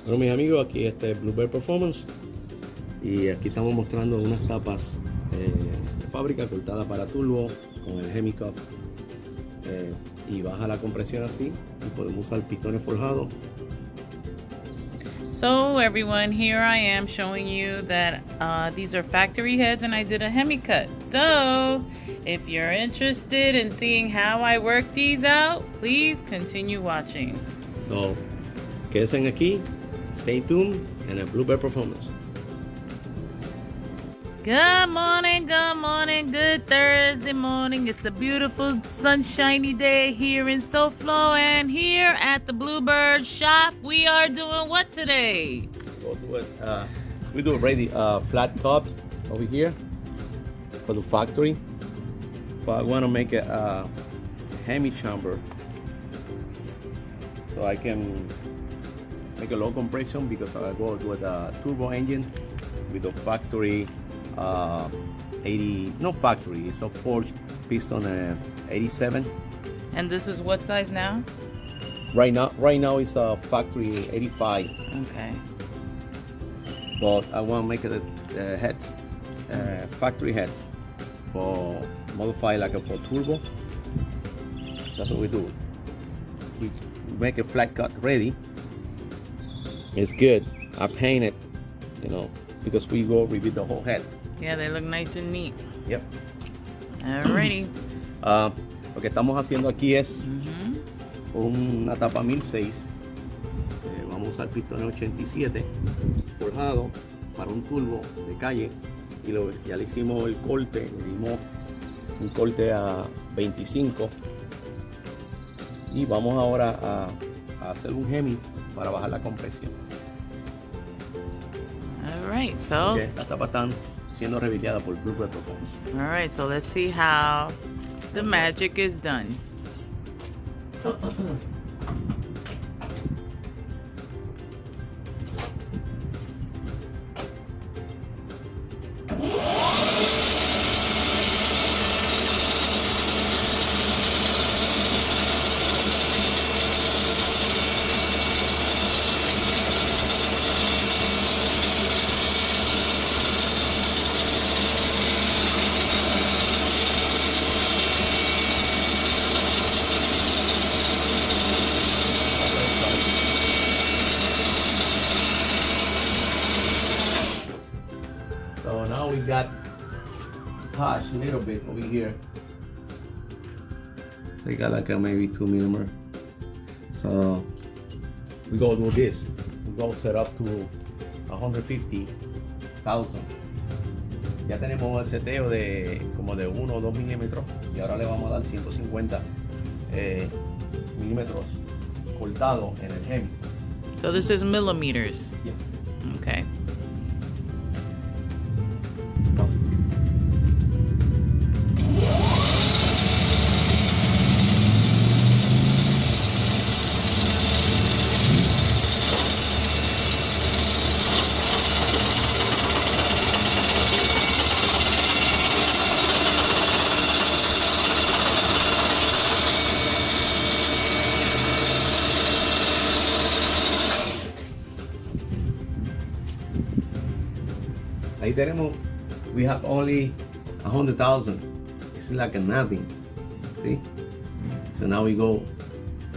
Bueno, mis amigos, aquí Bluebird Performance y aquí estamos mostrando unas tapas de fábrica cortadas para turbo con el Hemi Cup y baja la compresión así y podemos usar pistones forjados. So everyone, here I am showing you that these are factory heads and I did a hemi cut. So if you're interested in seeing how I work these out, please continue watching. So quédense aquí, stay tuned, and a Bluebird Performance. Good morning, good Thursday morning. It's a beautiful sunshiny day here in SoFlo, and here at the Bluebird shop we are doing what today? We'll do it, we do already flat top over here for the factory, but I want to make a hemi chamber so I can make a low compression because I go with a turbo engine with a factory 80, not factory, it's a forged piston 87. And this is what size now? Right now it's a factory 85. Okay. But I want to make it heads, factory heads for modify like for turbo. That's what we do. We make a flat cut ready. It's good. I paint it, you know, because we go repeat the whole head. Yeah, they look nice and neat. Yep. Alrighty. Lo que estamos haciendo aquí es una tapa 1006. Vamos a usar pistones 87 forjado para un turbo de calle y ya le hicimos el corte, le dimos un corte a 25 y vamos ahora a hacer un hemi para bajar la compresión. Alright, so Okay, las tapas están siendo revideadas por Bluebird Performance. alright, so let's see how the magic is done. So now we got touch a little bit over here. So you got like a maybe 2 millimeter. So we go do this. We go set up to 150,000. Ya tenemos el seteo de como de 1 o 2 milímetros y ahora le vamos a dar 150 milímetros cortado en el hemi. So this is millimeters. Yeah. Okay. Ahí tenemos, we have only 100,000. It's like a nothing. See? So now we go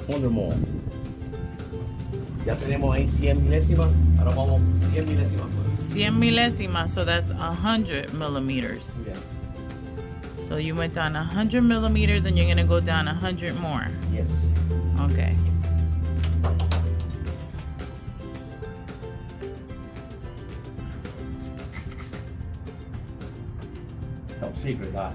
100 more. Ya tenemos ahí 100 milésimas. Ahora vamos 100 milésimas. 100 milésima, so that's 100 millimeters. Yeah. So you went down 100 millimeters and you're gonna go down 100 more. Yes. Okay. Top secret, that.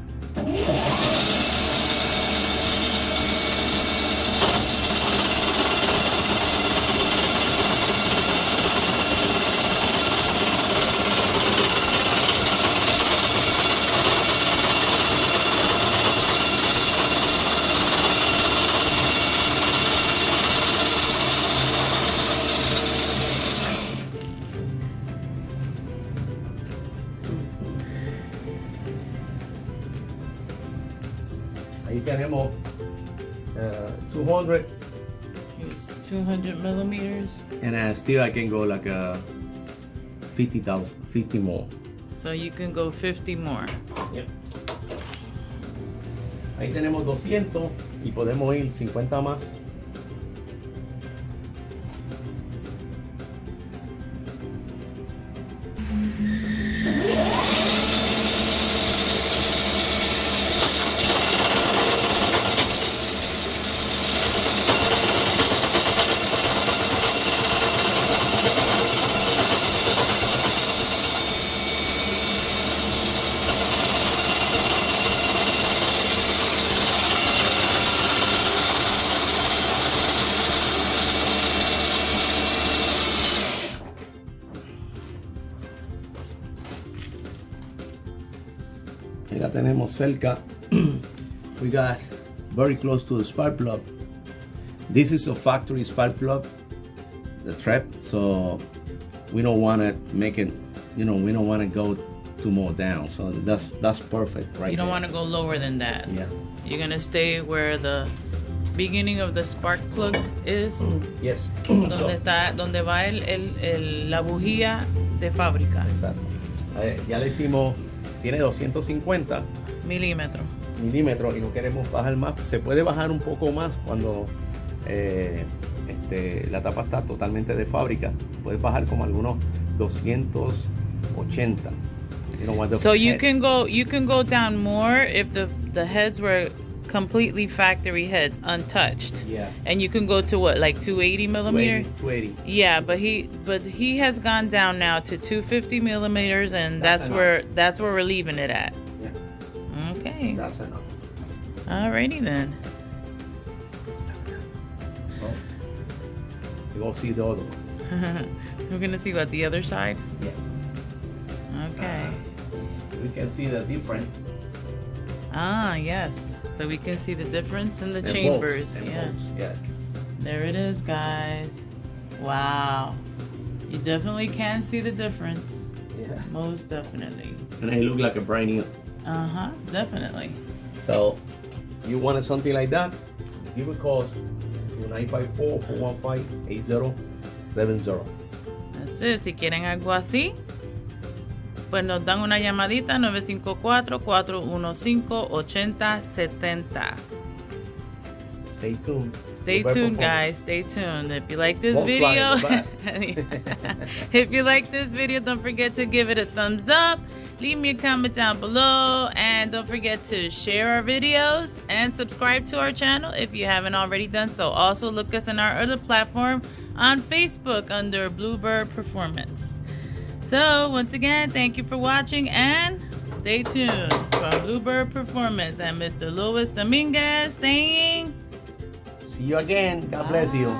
Ahí tenemos 200 It's 200 millimeters. And still I can go like a 50 more. So you can go 50 more. Yep. Ahí tenemos 200 y podemos ir 50 más. Ya tenemos cerca. We got very close to the spark plug. This is a factory spark plug, the trap. So we don't want to make it, we don't want to go too more down. So that's perfect, right? You don't want to go lower than that. Yeah. You're gonna stay where the beginning of the spark plug is. Yes. Donde va la bujía de fábrica. Exacto. Ya le hicimos. Tiene 250 milímetros y no queremos bajar más. Se puede bajar un poco más cuando la tapa está totalmente de fábrica. Puedes bajar como algunos 280. So you can go down more if the heads were completely factory heads, untouched. Yeah. And you can go to what, like 280 millimeter? 280. Yeah, but he has gone down now to 250 millimeters, and that's where we're leaving it at. Yeah. Okay. That's enough. Alrighty then. So you go see the other one. We're gonna see what the other side. Yeah. Okay. We can see the difference. Ah, yes. So we can see the difference in the chambers. Yeah. Yeah. There it is, guys. Wow. You definitely can see the difference. Yeah. Most definitely. And they look like a brand new. Uh-huh. Definitely. So you wanted something like that? Give a call to 954-415-8070. That's it. Si quieren algo así, pues nos dan una llamadita 954-415-8070. Stay tuned. Stay tuned, guys. Stay tuned. If you like this video, if you like this video, don't forget to give it a thumbs up. Leave me a comment down below, and don't forget to share our videos and subscribe to our channel if you haven't already done so. Also, look us in our other platform on Facebook under Bluebird Performance. So, once again, thank you for watching, and stay tuned for Bluebird Performance and Mr. Luis Dominguez saying, see you again. God bless you.